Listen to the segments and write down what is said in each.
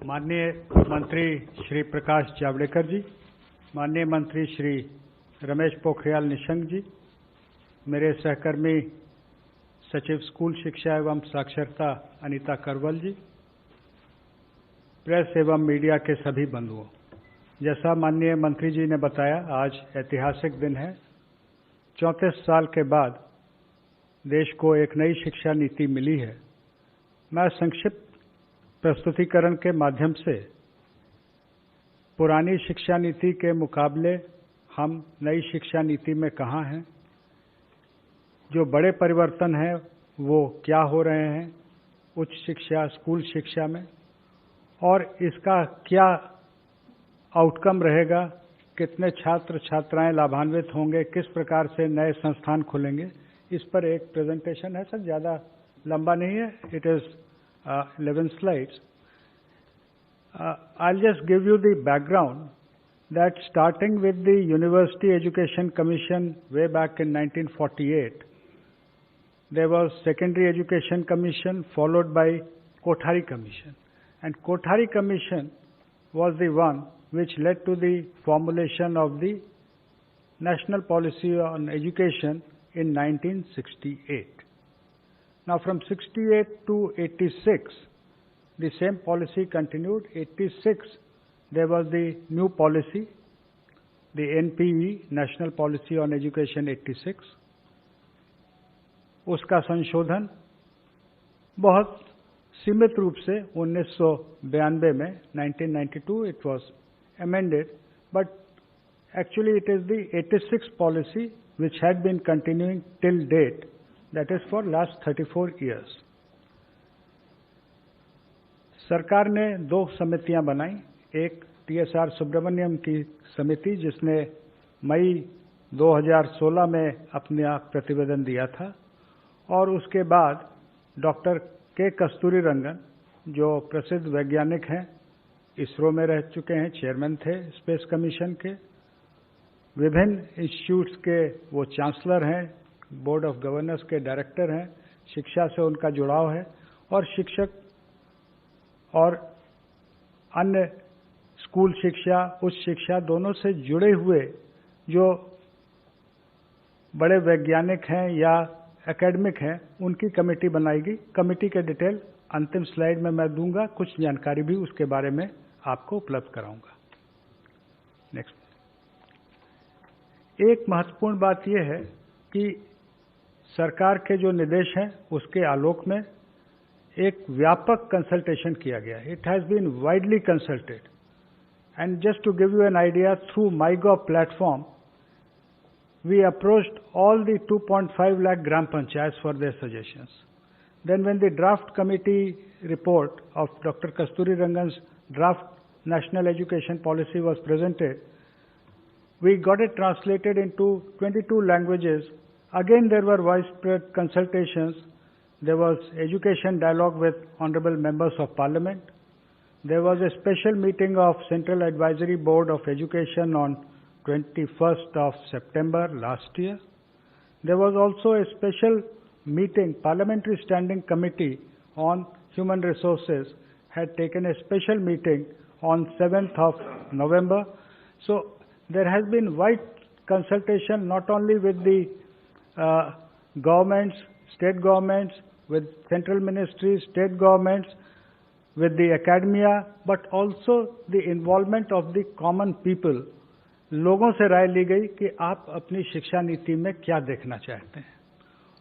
माननीय मंत्री श्री प्रकाश जावड़ेकर जी, माननीय मंत्री श्री रमेश पोखरियाल निशंक जी, मेरे सहकर्मी सचिव स्कूल शिक्षा एवं साक्षरता अनीता करवल जी, प्रेस एवं मीडिया के सभी बंधुओं, जैसा माननीय मंत्री जी ने बताया, आज ऐतिहासिक दिन है। 34 साल के बाद देश को एक नई शिक्षा नीति मिली है। मैं संक्षिप्त प्रस्तुतिकरण के माध्यम से पुरानी शिक्षा नीति के मुकाबले हम नई शिक्षा नीति में कहाँ हैं, जो बड़े परिवर्तन हैं वो क्या हो रहे हैं उच्च शिक्षा, स्कूल शिक्षा में, और इसका क्या आउटकम रहेगा, कितने छात्र छात्राएं लाभान्वित होंगे, किस प्रकार से नए संस्थान खुलेंगे, इस पर एक प्रेजेंटेशन है सर, ज़्यादा लंबा नहीं है, it is 11 slides. I'll just give you the background that starting with the University Education Commission way back in 1948, there was Secondary Education Commission followed by Kothari Commission. And Kothari Commission was the one which led to the formulation of the National Policy on Education in 1968. Now from 68 to 86, the same policy continued. 86, there was the new policy, the NPE, National Policy on Education 86. उसका संशोधन बहुत सीमित रूप से 1992 में 1992 it was amended, but actually it is the 86 policy which had been continuing till date, that is for last 34 years. सरकार ने दो समितियां बनाई, एक TSR सुब्रमण्यम की समिति जिसने मई 2016 में अपना प्रतिवेदन दिया था, और उसके बाद डॉक्टर के कस्तूरीरंगन जो प्रसिद्ध वैज्ञानिक हैं, इसरो में रह चुके हैं, चेयरमैन थे स्पेस कमीशन के, विभिन्न इंस्टीट्यूट्स के वो चांसलर हैं, बोर्ड ऑफ गवर्नर्स के डायरेक्टर हैं, शिक्षा से उनका जुड़ाव है, और शिक्षक और अन्य स्कूल शिक्षा, उच्च शिक्षा दोनों से जुड़े हुए जो बड़े वैज्ञानिक हैं या एकेडमिक हैं, उनकी कमेटी बनाएगी। कमेटी के डिटेल अंतिम स्लाइड में मैं दूंगा, कुछ जानकारी भी उसके बारे में आपको उपलब्ध कराऊंगा। नेक्स्ट। एक महत्वपूर्ण बात यह है कि सरकार के जो निर्देश हैं उसके आलोक में एक व्यापक कंसल्टेशन किया गया। It has been widely consulted, and just to give you an idea, through MyGov platform we approached all the 2.5 lakh gram panchayats for their suggestions. Then when the draft committee report of Dr. Kasturirangan's draft National Education Policy was presented, we got it translated into 22 languages. Again, there were widespread consultations. There was education dialogue with honorable members of parliament. There was a special meeting of Central Advisory Board of Education on 21st of September last year. There was also a special meeting, Parliamentary Standing Committee on Human Resources had taken a special meeting on 7th of November. So there has been wide consultation not only with the governments, state governments, with central ministries, state governments, with the academia, but also the involvement of the common people. लोगों से राय ली गई कि आप अपनी शिक्षा नीति में क्या देखना चाहते हैं,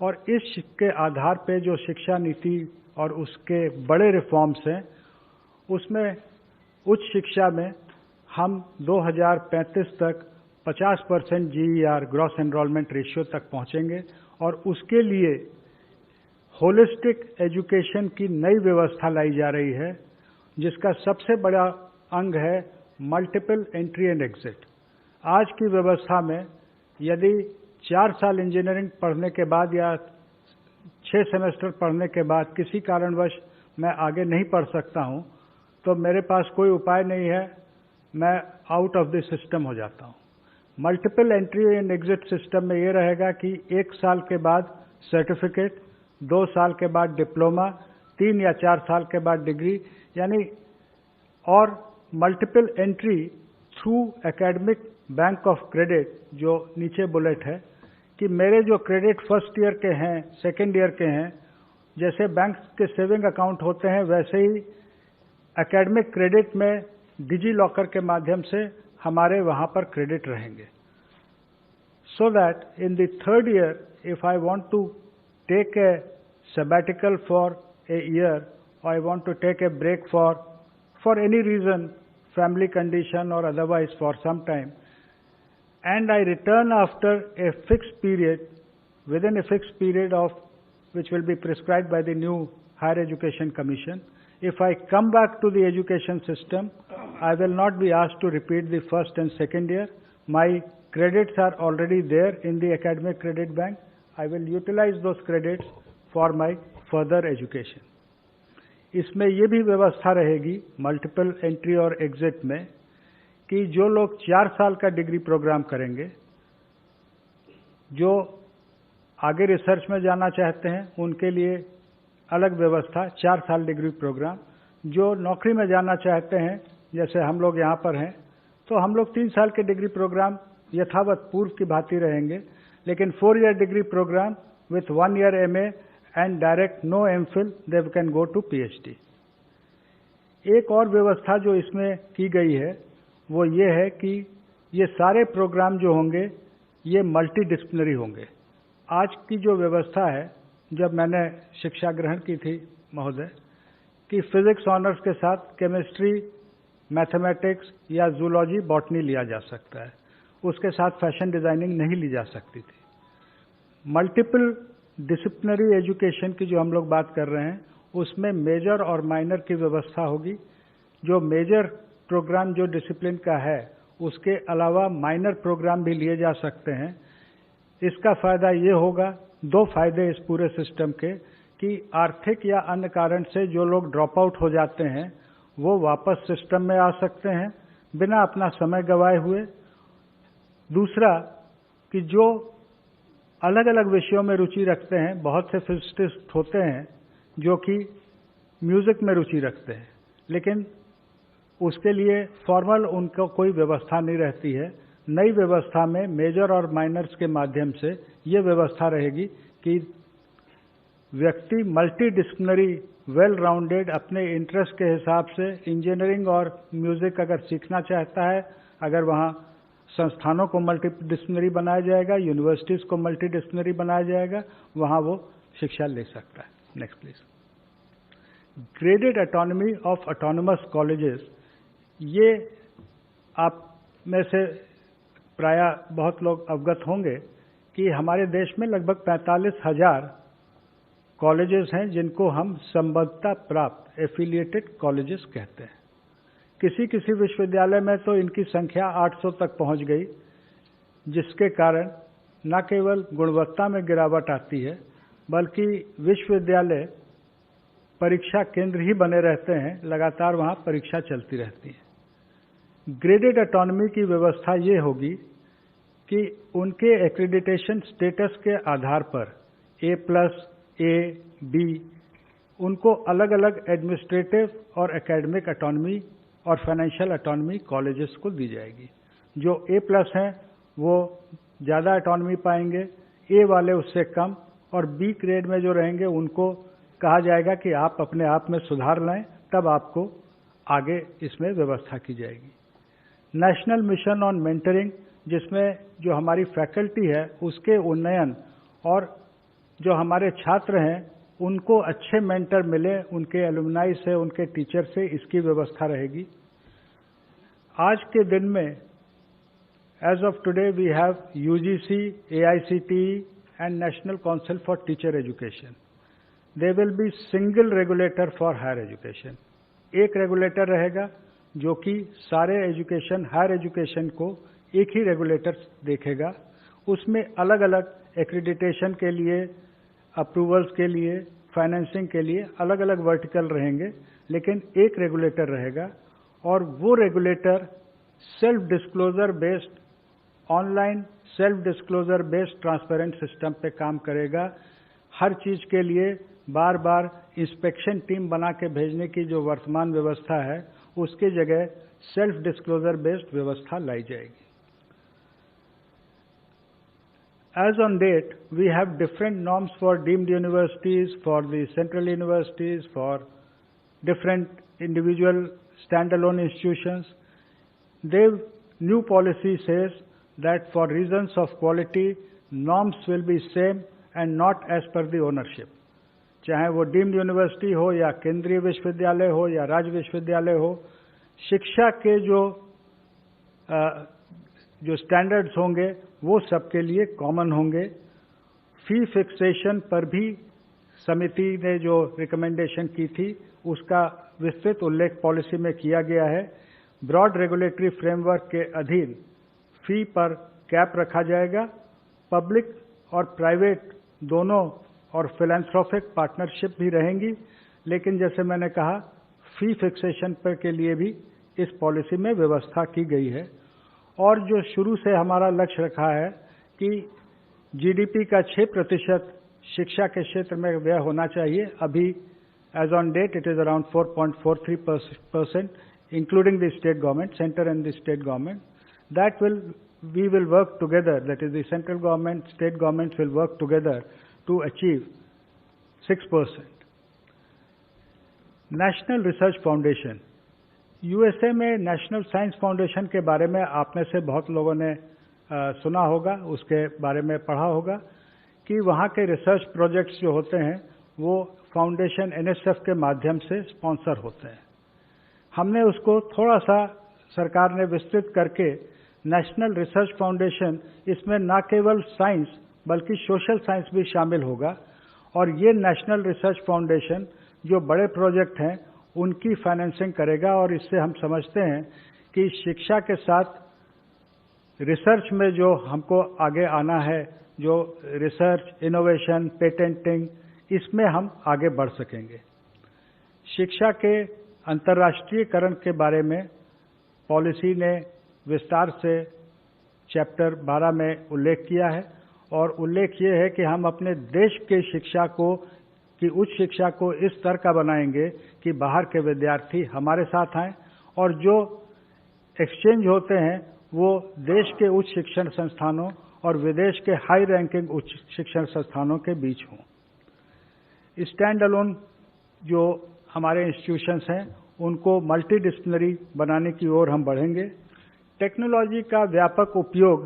और इस के आधार पे जो शिक्षा नीति और उसके बड़े रिफॉर्म्स हैं, उसमें उच्च शिक्षा में हम 2035 तक 50% GER ग्रॉस एनरोलमेंट रेशियो तक पहुंचेंगे, और उसके लिए होलिस्टिक एजुकेशन की नई व्यवस्था लाई जा रही है, जिसका सबसे बड़ा अंग है मल्टीपल एंट्री एंड एग्जिट। आज की व्यवस्था में यदि 4 साल इंजीनियरिंग पढ़ने के बाद या 6 सेमेस्टर पढ़ने के बाद किसी कारणवश मैं आगे नहीं पढ़ सकता हूं, तो मेरे पास कोई उपाय नहीं है, मैं आउट ऑफ द सिस्टम हो जाता हूं। Multiple entry and exit system में ये रहेगा कि 1 साल के बाद सर्टिफिकेट, 2 साल के बाद डिप्लोमा, 3 या 4 साल के बाद डिग्री, यानी और multiple entry through academic bank of credit, जो नीचे बुलेट है कि मेरे जो क्रेडिट फर्स्ट ईयर के हैं, सेकेंड ईयर के हैं, जैसे बैंक के सेविंग अकाउंट होते हैं वैसे ही एकेडमिक क्रेडिट में डिजी लॉकर के माध्यम से हमारे वहां पर क्रेडिट रहेंगे, so that in the third year if I want to take a sabbatical for a year or I want to take a break for any reason, family condition or otherwise for some time, and I return after a fixed period, within a fixed period of which will be prescribed by the new Higher Education Commission, if I come back to the education system, I will not be asked to repeat the first and second year. My credits are already there in the academic credit bank. I will utilize those credits for my further education. इसमें ये भी व्यवस्था रहेगी multiple entry और exit में कि जो लोग 4 साल का डिग्री प्रोग्राम करेंगे, जो आगे रिसर्च में जाना चाहते हैं उनके लिए अलग व्यवस्था 4 साल डिग्री प्रोग्राम, जो नौकरी में जाना चाहते हैं जैसे हम लोग यहाँ पर हैं तो हम लोग 3 साल के डिग्री प्रोग्राम यथावत पूर्व की भांति रहेंगे, लेकिन 4 year degree programme with 1 year MA and direct no MPhil they can go to PhD। एक और व्यवस्था जो इसमें की गई है वो ये है कि ये सारे प्रोग्राम जो होंगे ये मल्टी डिसिप्लिनरी होंगे। आज की जो व्यवस्था है, जब मैंने शिक्षा ग्रहण की थी महोदय, कि फिजिक्स ऑनर्स के साथ केमिस्ट्री, मैथमेटिक्स या जूलॉजी, बॉटनी लिया जा सकता है, उसके साथ फैशन डिजाइनिंग नहीं ली जा सकती थी। मल्टीपल डिसिप्लिनरी एजुकेशन की जो हम लोग बात कर रहे हैं उसमें मेजर और माइनर की व्यवस्था होगी। जो मेजर प्रोग्राम जो डिसिप्लिन का है उसके अलावा माइनर प्रोग्राम भी लिए जा सकते हैं। इसका फायदा ये होगा, 2 फायदे इस पूरे सिस्टम के, कि आर्थिक या अन्य कारण से जो लोग ड्रॉप आउट हो जाते हैं वो वापस सिस्टम में आ सकते हैं बिना अपना समय गंवाए हुए। दूसरा कि जो अलग अलग विषयों में रुचि रखते हैं, बहुत से फिजिसिस्ट होते हैं जो कि म्यूजिक में रुचि रखते हैं, लेकिन उसके लिए फॉर्मल उनको कोई व्यवस्था नहीं रहती है। नई व्यवस्था में मेजर और माइनर्स के माध्यम से ये व्यवस्था रहेगी कि व्यक्ति मल्टी डिसिप्लिनरी वेल राउंडेड अपने इंटरेस्ट के हिसाब से इंजीनियरिंग और म्यूजिक अगर सीखना चाहता है, अगर वहाँ संस्थानों को मल्टी डिसिप्लिनरी बनाया जाएगा, यूनिवर्सिटीज को मल्टी डिसिप्लिनरी बनाया जाएगा, वहाँ वो शिक्षा ले सकता है। Next please. Graded autonomy of autonomous colleges, ये आप में से प्राय बहुत लोग अवगत होंगे कि हमारे देश में लगभग 45,000 कॉलेजेस हैं जिनको हम संबद्धता प्राप्त एफिलिएटेड कॉलेजेस कहते हैं। किसी किसी विश्वविद्यालय में तो इनकी संख्या 800 तक पहुंच गई, जिसके कारण न केवल गुणवत्ता में गिरावट आती है बल्कि विश्वविद्यालय परीक्षा केंद्र ही बने रहते हैं, लगातार वहां परीक्षा चलती रहती है। ग्रेडेड ऑटोनॉमी की व्यवस्था ये होगी कि उनके एक्रेडिटेशन स्टेटस के आधार पर A+, A, B, उनको अलग अलग एडमिनिस्ट्रेटिव और एकेडमिक ऑटोनॉमी और फाइनेंशियल ऑटोनॉमी कॉलेजेस को दी जाएगी। जो A+ हैं वो ज़्यादा ऑटोनॉमी पाएंगे, A वाले उससे कम, और B ग्रेड में जो रहेंगे उनको कहा जाएगा कि आप अपने आप में सुधार लाएं, तब आपको आगे इसमें व्यवस्था की जाएगी। नेशनल मिशन ऑन मेंटरिंग, जिसमें जो हमारी फैकल्टी है उसके उन्नयन और जो हमारे छात्र हैं उनको अच्छे मेंटर मिले, उनके एलुमनाई से, उनके टीचर से, इसकी व्यवस्था रहेगी। आज के दिन में as of today we have UGC, AICTE and National Council for Teacher Education. They will be single regulator for higher education. एक रेगुलेटर रहेगा जो कि सारे एजुकेशन, हायर एजुकेशन को एक ही रेगुलेटर देखेगा। उसमें अलग अलग एक्रेडिटेशन के लिए, अप्रूवल्स के लिए, फाइनेंसिंग के लिए अलग अलग वर्टिकल रहेंगे, लेकिन एक रेगुलेटर रहेगा और वो regulator self disclosure based, online self disclosure based transparent system पे काम करेगा। हर चीज के लिए बार बार इंस्पेक्शन टीम बना के भेजने की जो वर्तमान व्यवस्था है, उसकी जगह सेल्फ डिस्क्लोजर बेस्ड व्यवस्था लाई जाएगी। As on date, we have different norms for deemed universities, for the central universities, for different individual standalone institutions. Their new policy says that for reasons of quality, norms will be same and not as per the ownership. चाहे वो deemed university हो या केंद्रीय विश्वविद्यालय हो या राज्य विश्वविद्यालय हो, शिक्षा के जो स्टैंडर्ड्स होंगे वो सबके लिए कॉमन होंगे। फी फिक्सेशन पर भी समिति ने जो रिकमेंडेशन की थी उसका विस्तृत उल्लेख पॉलिसी में किया गया है। ब्रॉड रेगुलेटरी फ्रेमवर्क के अधीन फी पर कैप रखा जाएगा। पब्लिक और प्राइवेट दोनों और फिलैंथ्रोपिक पार्टनरशिप भी रहेंगी, लेकिन जैसे मैंने कहा फी फिक्सेशन पर के लिए भी इस पॉलिसी में व्यवस्था की गई है। और जो शुरू से हमारा लक्ष्य रखा है कि जीडीपी का 6% शिक्षा के क्षेत्र में व्यय होना चाहिए। अभी as on date it is around 4.43%, including the state government, centre and the state government. That we will work together, that is the central government, state governments will work together to achieve 6%. National research foundation, USA में national science foundation के बारे में आप में से बहुत लोगों ने सुना होगा, उसके बारे में पढ़ा होगा कि वहाँ के रिसर्च प्रोजेक्ट्स जो होते हैं वो फाउंडेशन एनएसएफ के माध्यम से स्पॉन्सर होते हैं। हमने उसको थोड़ा सा सरकार ने विस्तृत करके नेशनल रिसर्च फाउंडेशन, इसमें न केवल साइंस बल्कि सोशल साइंस भी शामिल होगा। और ये नेशनल रिसर्च फाउंडेशन जो बड़े प्रोजेक्ट हैं उनकी फाइनेंसिंग करेगा। और इससे हम समझते हैं कि शिक्षा के साथ रिसर्च में जो हमको आगे आना है, जो रिसर्च, इनोवेशन, पेटेंटिंग, इसमें हम आगे बढ़ सकेंगे। शिक्षा के अंतर्राष्ट्रीयकरण के बारे में पॉलिसी ने विस्तार से चैप्टर 12 में उल्लेख किया है। और उल्लेख ये है कि हम अपने देश के शिक्षा को, की उच्च शिक्षा को इस स्तर का बनाएंगे कि बाहर के विद्यार्थी हमारे साथ आएं और जो एक्सचेंज होते हैं वो देश के उच्च शिक्षण संस्थानों और विदेश के हाई रैंकिंग उच्च शिक्षण संस्थानों के बीच हों। स्टैंड अलोन जो हमारे इंस्टीट्यूशंस हैं उनको मल्टीडिसिप्लिनरी बनाने की ओर हम बढ़ेंगे। टेक्नोलॉजी का व्यापक उपयोग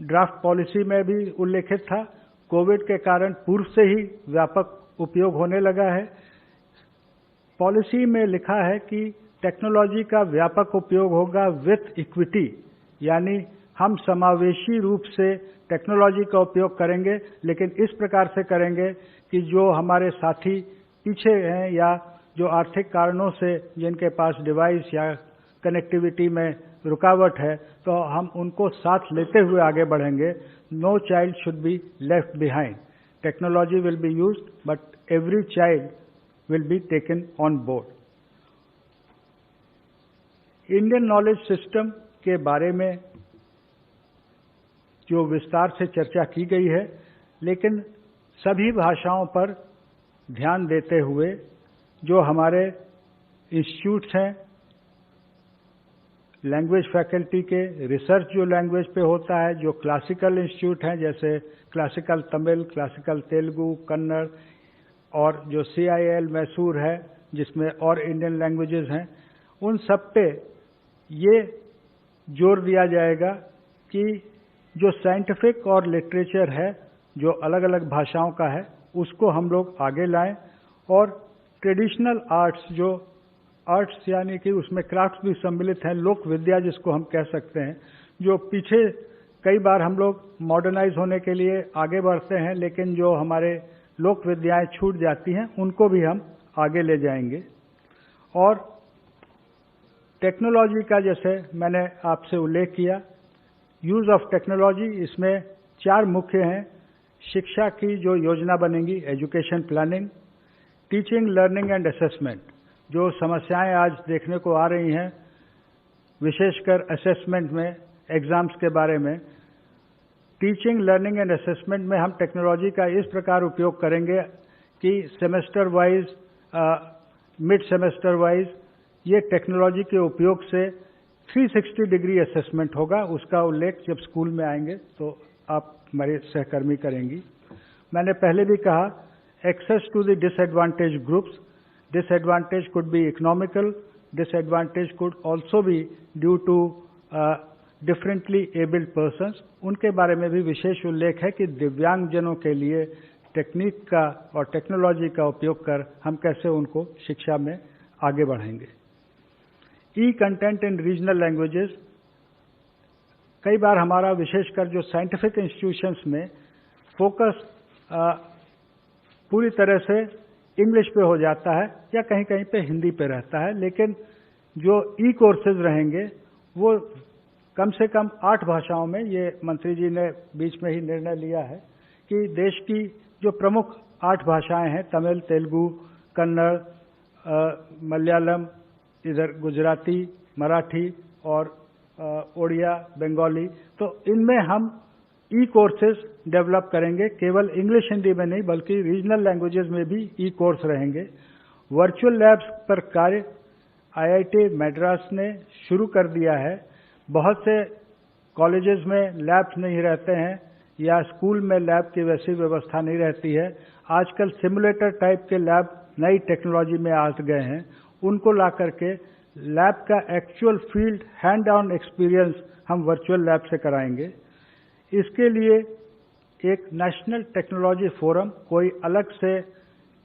ड्राफ्ट पॉलिसी में भी उल्लेखित था। कोविड के कारण पूर्व से ही व्यापक उपयोग होने लगा है। पॉलिसी में लिखा है कि टेक्नोलॉजी का व्यापक उपयोग होगा विथ इक्विटी, यानी हम समावेशी रूप से टेक्नोलॉजी का उपयोग करेंगे, लेकिन इस प्रकार से करेंगे कि जो हमारे साथी पीछे हैं या जो आर्थिक कारणों से जिनके पास डिवाइस या कनेक्टिविटी में रुकावट है, तो हम उनको साथ लेते हुए आगे बढ़ेंगे। No child should be left behind. Technology will be used but every child will be taken on board. Indian knowledge system के बारे में जो विस्तार से चर्चा की गई है, लेकिन सभी भाषाओं पर ध्यान देते हुए जो हमारे इंस्टीट्यूट्स हैं, लैंग्वेज फैकल्टी के रिसर्च जो लैंग्वेज पे होता है, जो क्लासिकल इंस्टीट्यूट हैं जैसे क्लासिकल तमिल, क्लासिकल तेलुगु, कन्नड़, और जो CIL मैसूर है जिसमें और इंडियन लैंग्वेजेस हैं, उन सब पे ये जोर दिया जाएगा कि जो साइंटिफिक और लिटरेचर है जो अलग अलग भाषाओं का है उसको हम लोग आगे लाएं। और ट्रेडिशनल आर्ट्स, जो आर्ट्स यानी कि उसमें क्राफ्ट्स भी सम्मिलित हैं, लोक विद्या जिसको हम कह सकते हैं, जो पीछे कई बार हम लोग मॉडर्नाइज होने के लिए आगे बढ़ते हैं लेकिन जो हमारे लोक विद्याएं छूट जाती हैं उनको भी हम आगे ले जाएंगे। और टेक्नोलॉजी का जैसे मैंने आपसे उल्लेख किया, यूज ऑफ टेक्नोलॉजी, इसमें 4 मुख्य हैं। शिक्षा की जो योजना बनेगी, education planning, teaching, learning and assessment, जो समस्याएं आज देखने को आ रही हैं विशेषकर असेसमेंट में, एग्जाम्स के बारे में, टीचिंग, लर्निंग एंड असेसमेंट में हम टेक्नोलॉजी का इस प्रकार उपयोग करेंगे कि semester wise, mid semester wise ये टेक्नोलॉजी के उपयोग से 360 डिग्री असेसमेंट होगा। उसका उल्लेख जब स्कूल में आएंगे तो आप हमारे सहकर्मी करेंगी। मैंने पहले भी कहा, access to the disadvantage groups, disadvantage could be economical, disadvantage could also be due to differently abled persons। उनके बारे में भी विशेष उल्लेख है कि दिव्यांगजनों के लिए टेक्निक का और टेक्नोलॉजी का उपयोग कर हम कैसे उनको शिक्षा में आगे बढ़ाएंगे। ई कंटेंट इन रीजनल लैंग्वेजेस, कई बार हमारा विशेषकर जो साइंटिफिक इंस्टीट्यूशंस में फोकस पूरी तरह से इंग्लिश पे हो जाता है या कहीं कहीं पे हिंदी पे रहता है, लेकिन जो ई कोर्सेज रहेंगे वो कम से कम 8 भाषाओं में, ये मंत्री जी ने बीच में ही निर्णय लिया है कि देश की जो प्रमुख 8 भाषाएं हैं, तमिल, तेलुगु, कन्नड़, मलयालम, इधर गुजराती, मराठी और ओडिया, बंगाली, तो इनमें हम ई कोर्सेज डेवलप करेंगे। केवल इंग्लिश हिंदी में नहीं बल्कि रीजनल लैंग्वेजेस में भी ई कोर्स रहेंगे। वर्चुअल लैब्स पर कार्य आईआईटी मद्रास ने शुरू कर दिया है। बहुत से कॉलेजेस में लैब्स नहीं रहते हैं या स्कूल में लैब की वैसी व्यवस्था नहीं रहती है। आजकल सिमुलेटर टाइप के लैब नई टेक्नोलॉजी में आ गए हैं, उनको ला करके लैब का actual field hand on experience हम वर्चुअल लैब से कराएंगे। इसके लिए एक नेशनल टेक्नोलॉजी फोरम, कोई अलग से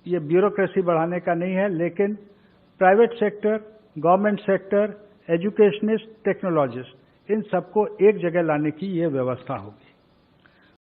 ये ब्यूरोक्रेसी बढ़ाने का नहीं है, लेकिन private sector, government sector, educationist, technologist, इन सबको एक जगह लाने की ये व्यवस्था होगी।